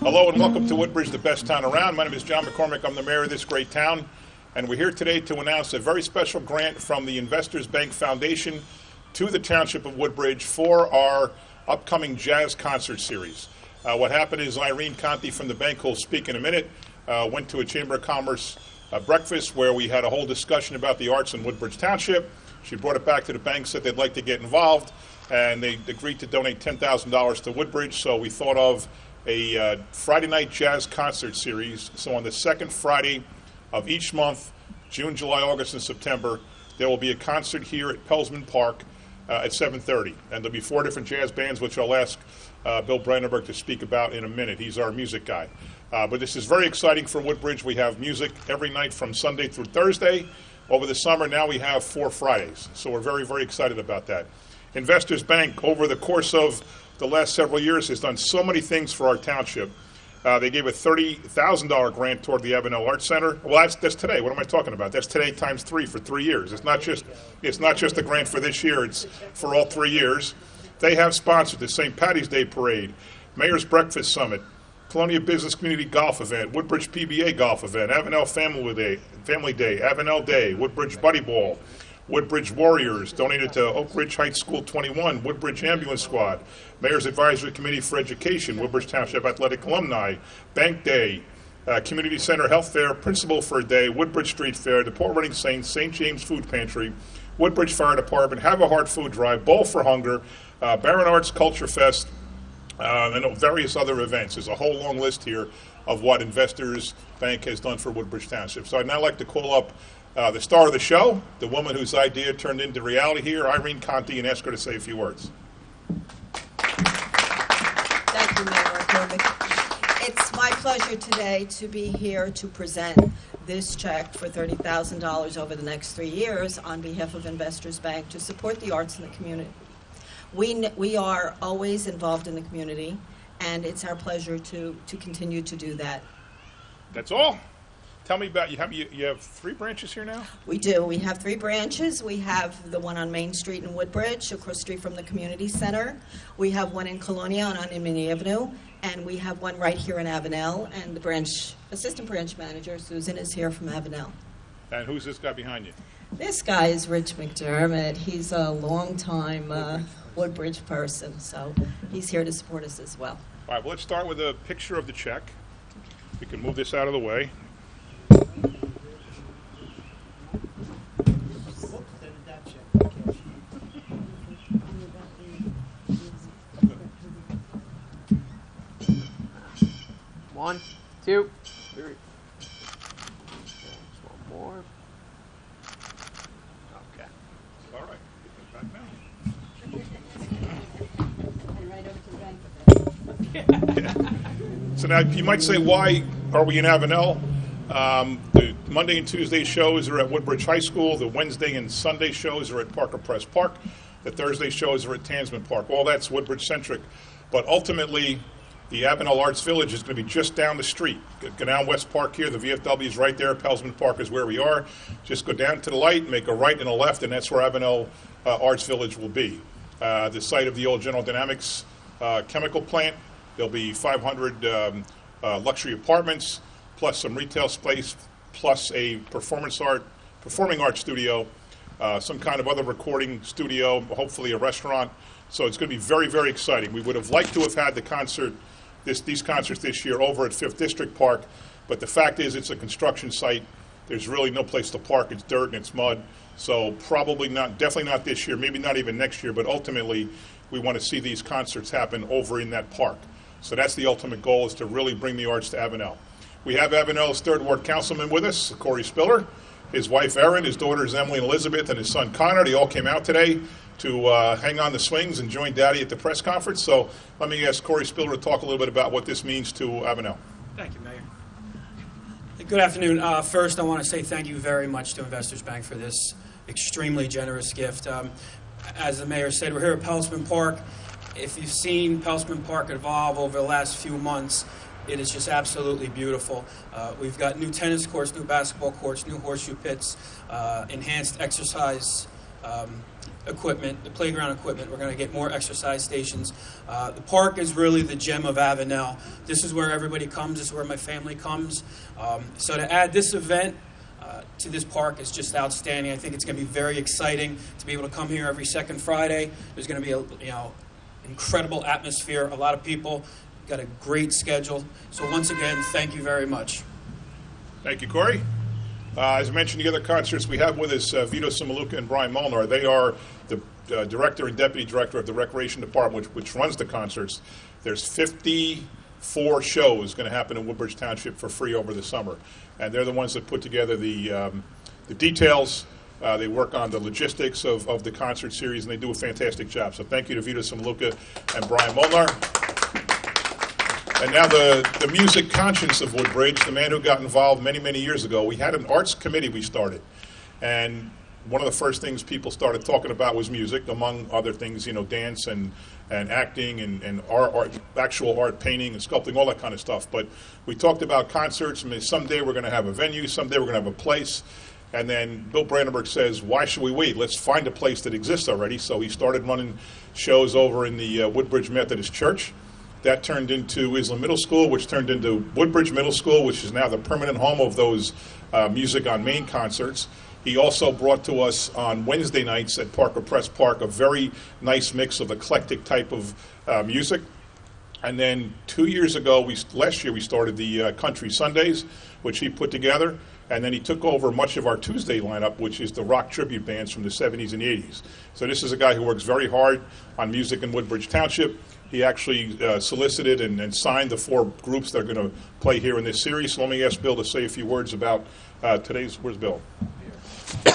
Hello and welcome to Woodbridge, the best town around. My name is John McCormick. I'm the mayor of this great town. And we're here today to announce a very special grant from the Investors Bank Foundation to the Township of Woodbridge for our upcoming jazz concert series. What happened is Irene Conti from the bank, who'll speak in a minute, went to a Chamber of Commerce breakfast where we had a whole discussion about the arts in Woodbridge Township. She brought it back to the bank, said they'd like to get involved, and they agreed to donate $10,000 to Woodbridge. So we thought of a Friday night jazz concert series. So on the second Friday of each month, June, July, August, and September, there will be a concert here at Pelsman Park at 7:30. And there'll be 4 different jazz bands, which I'll ask Bill Brandenburg to speak about in a minute. He's our music guy. But this is very exciting for Woodbridge. We have music every night from Sunday through Thursday. Over the summer, now we have 4 Fridays. So we're very, very excited about that. Investors Bank, over the course of the last several years, has done so many things for our township. They gave a $30,000 grant toward the Avenel Arts Center. Well, that's today. What am I talking about? That's today times 3 for 3 years. It's not just a grant for this year. It's for all 3 years. They have sponsored the St. Patty's Day Parade, Mayor's Breakfast Summit, Colonia Business Community Golf Event, Woodbridge PBA Golf Event, Avenel Family Day, Avenel Day, Woodbridge Buddy Ball, Woodbridge Warriors, donated to Oak Ridge Heights School 21, Woodbridge Ambulance Squad, Mayor's Advisory Committee for Education, Woodbridge Township Athletic Alumni, Bank Day, Community Center Health Fair, Principal for a Day, Woodbridge Street Fair, the Port Reading Saints, St. James Food Pantry, Woodbridge Fire Department, Have a Heart Food Drive, Bowl for Hunger, Barron Arts Culture Fest, and various other events. There's a whole long list here of what Investors Bank has done for Woodbridge Township. So I'd now like to call up the star of the show, the woman whose idea turned into reality here, Irene Conti, and ask her to say a few words. Thank you, Mayor McCormick. It's my pleasure today to be here to present this check for $30,000 over the next 3 years on behalf of Investors Bank to support the arts in the community. We are always involved in the community, and it's our pleasure to continue to do that. That's all. Tell me about, you have 3 branches here now? We do. We have 3 branches. We have the one on Main Street in Woodbridge, across the street from the community center. We have one in Colonia on Imini Avenue, and we have one right here in Avenel, and the assistant branch manager, Susan, is here from Avenel. And who's this guy behind you? This guy is Rich McDermott. He's a long-time Woodbridge person, so he's here to support us as well. All right, well, let's start with a picture of the check. We can move this out of the way. One, two, three. One more. Okay. All right. Back now. So now you might say, why are we in Avenel? The Monday and Tuesday shows are at Woodbridge High School. The Wednesday and Sunday shows are at Parker Press Park. The Thursday shows are at Tansman Park. All that's Woodbridge-centric. But ultimately, the Avenel Arts Village is going to be just down the street. Go down West Park here. The VFW is right there. Pelsman Park is where we are. Just go down to the light, make a right and a left, and that's where Avenel Arts Village will be. The site of the old General Dynamics chemical plant. There'll be 500 luxury apartments, plus some retail space, plus a performing art studio, some kind of other recording studio, hopefully a restaurant. So it's going to be very, very exciting. We would have liked to have had these concerts this year over at 5th District Park, but the fact is it's a construction site. There's really no place to park. It's dirt and it's mud. So probably not, definitely not this year, maybe not even next year, but ultimately we want to see these concerts happen over in that park. So that's the ultimate goal, is to really bring the arts to Avenel. We have Avenel's 3rd Ward Councilman with us, Corey Spiller, his wife Erin, his daughters Emily and Elizabeth, and his son Connor. They all came out today to hang on the swings and join Daddy at the press conference. So let me ask Corey Spiller to talk a little bit about what this means to Avenel. Thank you, Mayor. Good afternoon. First, I want to say thank you very much to Investors Bank for this extremely generous gift. As the Mayor said, we're here at Pelsman Park. If you've seen Pelsman Park evolve over the last few months, it is just absolutely beautiful. We've got new tennis courts, new basketball courts, new horseshoe pits, enhanced exercise equipment, the playground equipment. We're going to get more exercise stations. The park is really the gem of Avenel. This is where everybody comes. This is where my family comes. So to add this event to this park is just outstanding. I think it's going to be very exciting to be able to come here every second Friday. There's going to be a incredible atmosphere. A lot of people. Got a great schedule. So once again, thank you very much. Thank you, Corey. As I mentioned, the other concerts we have with us, Vito Simaluka and Brian Molnar. They are the director and deputy director of the Recreation Department, which runs the concerts. There's 54 shows going to happen in Woodbridge Township for free over the summer. And they're the ones that put together the details. They work on the logistics of the concert series, and they do a fantastic job. So thank you to Vito Simaluka and Brian Molnar. And now the music conscience of Woodbridge, the man who got involved many, many years ago. We had an arts committee we started. And one of the first things people started talking about was music, among other things, dance and acting and art, actual art, painting and sculpting, all that kind of stuff. But we talked about concerts. I mean, someday we're going to have a venue, someday we're going to have a place. And then Bill Brandenburg says, why should we wait? Let's find a place that exists already. So he started running shows over in the Woodbridge Methodist Church. That turned into Islam Middle School, which turned into Woodbridge Middle School, which is now the permanent home of those Music on Main concerts. He also brought to us on Wednesday nights at Parker Press Park a very nice mix of eclectic type of music. And then 2 years ago, last year we started the Country Sundays, which he put together. And then he took over much of our Tuesday lineup, which is the rock tribute bands from the 70s and 80s. So this is a guy who works very hard on music in Woodbridge Township. He actually solicited and signed the 4 groups that are going to play here in this series. So let me ask Bill to say a few words about today's. Where's Bill?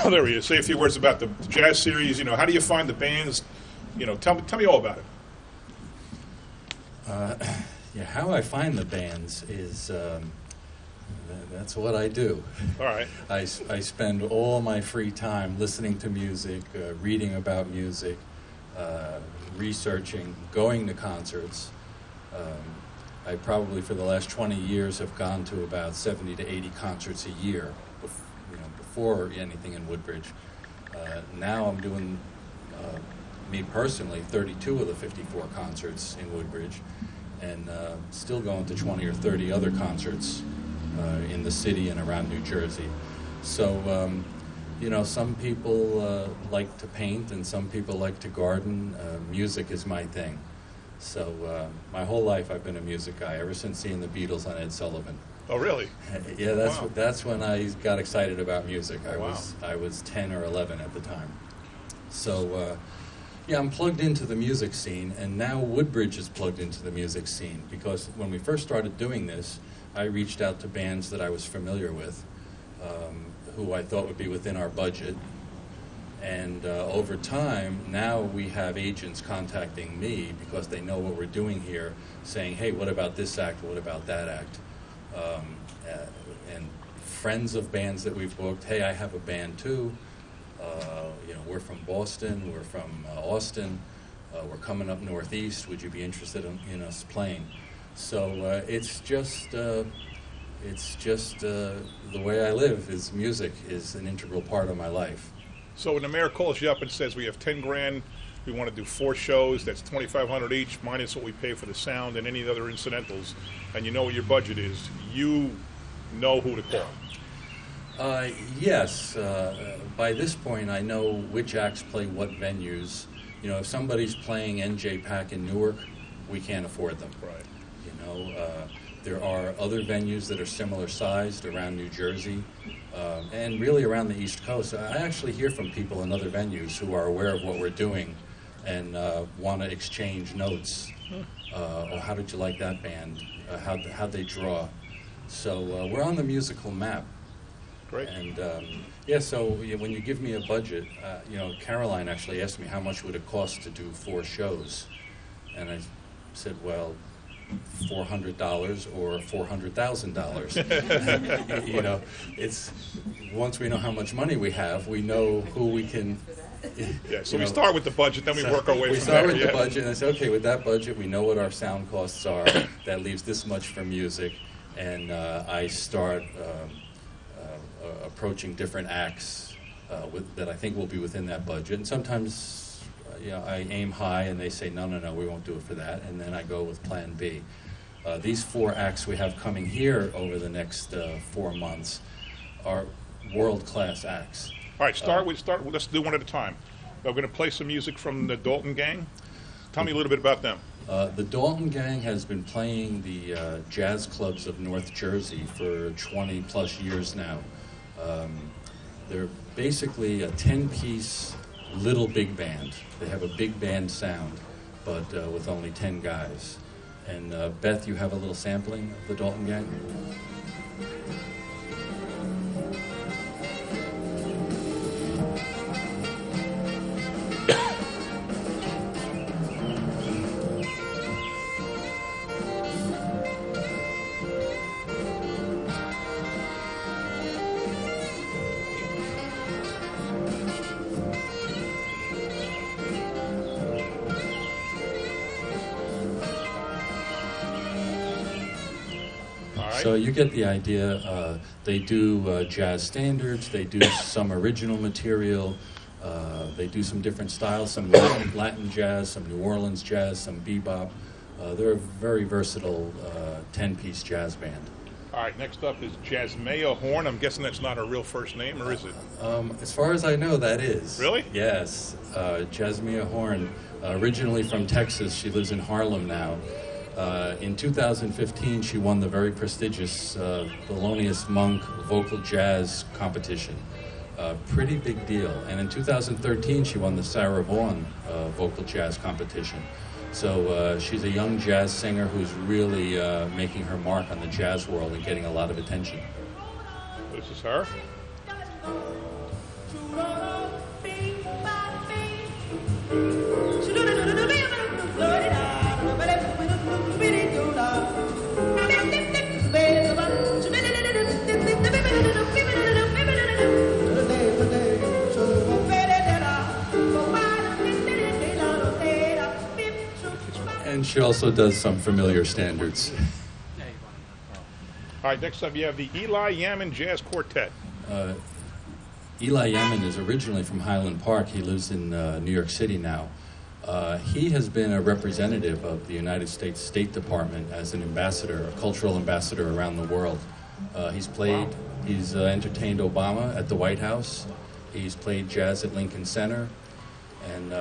There he is. Say a few words about the jazz series. How do you find the bands? Tell me all about it. How I find the bands is that's what I do. All right. I spend all my free time listening to music, reading about music, researching, going to concerts. I probably for the last 20 years have gone to about 70 to 80 concerts a year, before anything in Woodbridge. Now I'm doing, me personally, 32 of the 54 concerts in Woodbridge, and still going to 20 or 30 other concerts in the city and around New Jersey. So, some people like to paint and some people like to garden. Music is my thing. So my whole life I've been a music guy, ever since seeing the Beatles on Ed Sullivan. Oh, really? Yeah, Wow. that's when I got excited about music. Wow. I was 10 or 11 at the time. So, I'm plugged into the music scene, and now Woodbridge is plugged into the music scene, because when we first started doing this, I reached out to bands that I was familiar with, who I thought would be within our budget. And over time, now we have agents contacting me because they know what we're doing here, saying, hey, what about this act? What about that act? And friends of bands that we've booked, hey, I have a band too. We're from Boston, we're from Austin, we're coming up northeast. Would you be interested in us playing? So it's just the way I live. Is music is an integral part of my life. So when the mayor calls you up and says we have $10,000, we want to do 4 shows, that's $2,500 each, minus what we pay for the sound and any other incidentals, and you know what your budget is, you know who to call. Yes. By this point, I know which acts play what venues. If somebody's playing NJ Pack in Newark, we can't afford them. Right. There are other venues that are similar sized around New Jersey and really around the East Coast. I actually hear from people in other venues who are aware of what we're doing and want to exchange notes. Or how did you like that band? How'd they draw? So we're on the musical map. Great. And so when you give me a budget, Caroline actually asked me how much would it cost to do 4 shows, and I said, well, $400 or $400,000. It's once we know how much money we have, we know who we can. Yeah. So we start with the budget, then we work our way from there. We start with the budget, and I say, okay, with that budget, we know what our sound costs are. That leaves this much for music, and I start approaching different acts that I think will be within that budget. And sometimes, I aim high, and they say, no, we won't do it for that, and then I go with Plan B. These 4 acts we have coming here over the next 4 months are world-class acts. All right, let's do one at a time. We're going to play some music from the Dalton Gang. Tell me a little bit about them. The Dalton Gang has been playing the jazz clubs of North Jersey for 20-plus years now. They're basically a 10-piece little big band. They have a big band sound, but with only 10 guys. And Beth, you have a little sampling of the Dalton Gang? So you get the idea. They do jazz standards. They do some original material. They do some different styles, some Latin jazz, some New Orleans jazz, some bebop. They're a very versatile 10-piece jazz band. All right, next up is Jasmea Horn. I'm guessing that's not her real first name, or is it? As far as I know, that is. Really? Yes. Jasmea Horn, originally from Texas. She lives in Harlem now. In 2015, she won the very prestigious Thelonious Monk Vocal Jazz Competition. Pretty big deal. And in 2013, she won the Sarah Vaughan Vocal Jazz Competition. So she's a young jazz singer who's really making her mark on the jazz world and getting a lot of attention. This is her. And she also does some familiar standards. All right, next up you have the Eli Yamin Jazz Quartet. Eli Yamin is originally from Highland Park. He lives in New York City now. He has been a representative of the United States State Department as an ambassador, a cultural ambassador around the world. He's entertained Obama at the White House. He's played jazz at Lincoln Center. And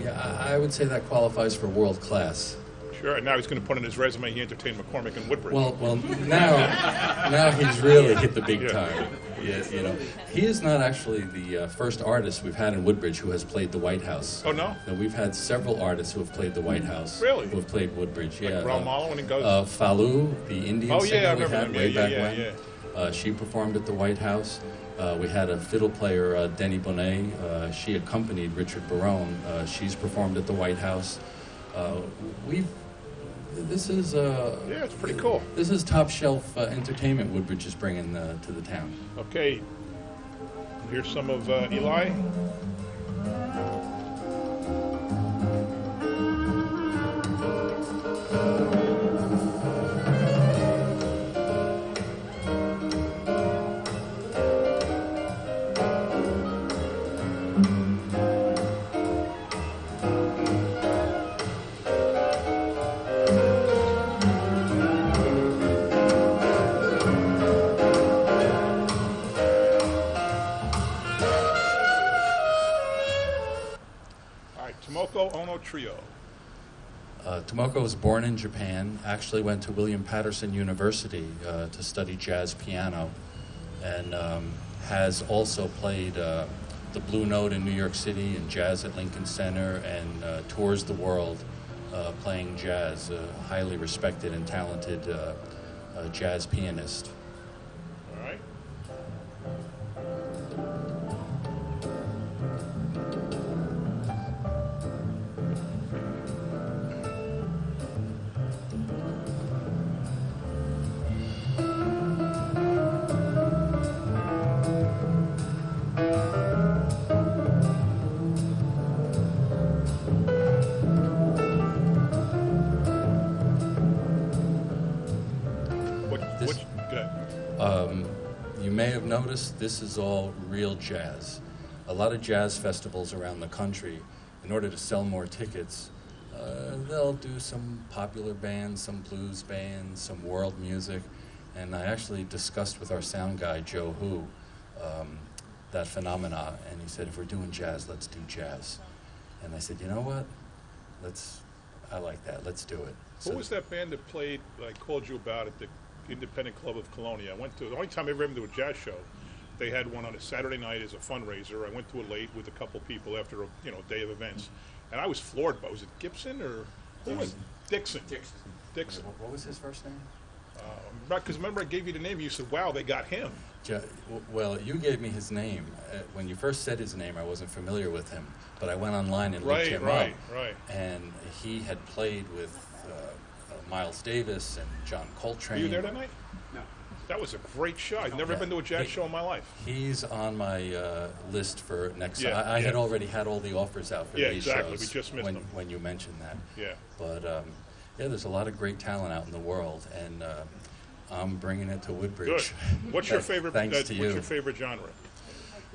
I would say that qualifies for world class. Sure, and now he's going to put on his resume he entertained McCormick and Woodbridge. Well, now he's really hit the big time. Yeah, he is not actually the first artist we've had in Woodbridge who has played the White House. Oh, no? No, we've had several artists who have played the White House. Really? Who have played Woodbridge, yeah. Like Ramallah when he goes? Falou, the Indian singer we had way back when. Yeah. She performed at the White House. We had a fiddle player, Denny Bonet. She accompanied Richard Barone. She's performed at the White House. This is it's pretty cool. This is top shelf entertainment Woodbridge is bringing to the town. Okay, here's some of Eli. Tomoko Ono Trio. Tomoko was born in Japan, actually went to William Patterson University to study jazz piano, and has also played the Blue Note in New York City and jazz at Lincoln Center, and tours the world playing jazz. Highly respected and talented jazz pianist. All right. you may have noticed this is all real jazz. A lot of jazz festivals around the country, in order to sell more tickets, they'll do some popular bands, some blues bands, some world music. And I actually discussed with our sound guy, Joe Hu, that phenomena, and he said, if we're doing jazz, let's do jazz. And I said, you know what? I like that. Let's do it. What was that band that played, I called you about at the Independent Club of Colonia? The only time I ever went to a jazz show, they had one on a Saturday night as a fundraiser. I went to it late with a couple people after a day of events. And I was floored by, was it Gibson or Dixon? Dixon. What was his first name? Because remember I gave you the name, you said, wow, they got him. Well, you gave me his name. When you first said his name, I wasn't familiar with him, but I went online and looked him up. Right. And he had played with Miles Davis and John Coltrane. Were you there that night? No. That was a great show. I've never been to a jazz show in my life. He's on my list for next. Yeah, I had already had all the offers out for these exactly. shows. We just missed them. When you mentioned that. Yeah. But there's a lot of great talent out in the world, and I'm bringing it to Woodbridge. Good. What's your favorite? Thanks to you. What's your favorite genre?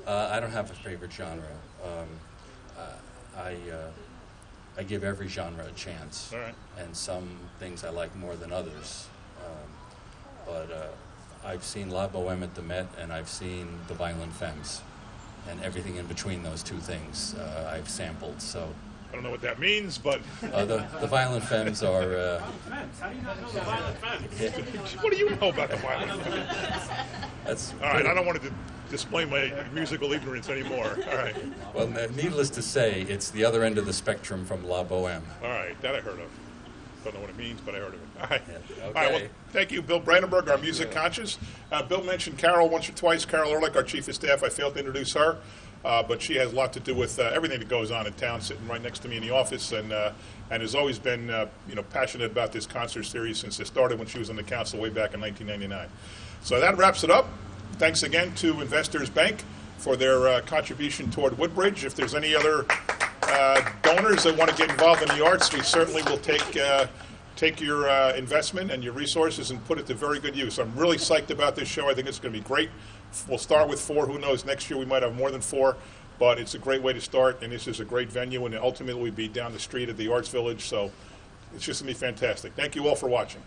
I don't have a favorite genre. I give every genre a chance. All right. And some things I like more than others. But I've seen La Boheme at the Met, and I've seen the Violent Femmes, and everything in between those two things I've sampled. So I don't know what that means, but the Violent Femmes are. How do you not know the Violent Femmes? what do you know about the Violent Femmes? That's All right, I don't want to display my musical ignorance anymore. All right. Well, needless to say, it's the other end of the spectrum from La Boheme. All right, that I heard of. Don't know what it means, but I heard of it. All right. Yeah, All right, well, thank you, Bill Brandenburg, our music conscious. Bill mentioned Carol once or twice. Carol Ehrlich, our chief of staff. I failed to introduce her, but she has a lot to do with everything that goes on in town, sitting right next to me in the office, and has always been passionate about this concert series since it started when she was on the council way back in 1999. So that wraps it up. Thanks again to Investors Bank for their contribution toward Woodbridge. If there's any other donors that want to get involved in the arts, we certainly will take your investment and your resources and put it to very good use. I'm really psyched about this show. I think it's going to be great. We'll start with 4. Who knows? Next year we might have more than 4. But it's a great way to start, and this is a great venue, and ultimately we'll be down the street at the Arts Village. So it's just going to be fantastic. Thank you all for watching.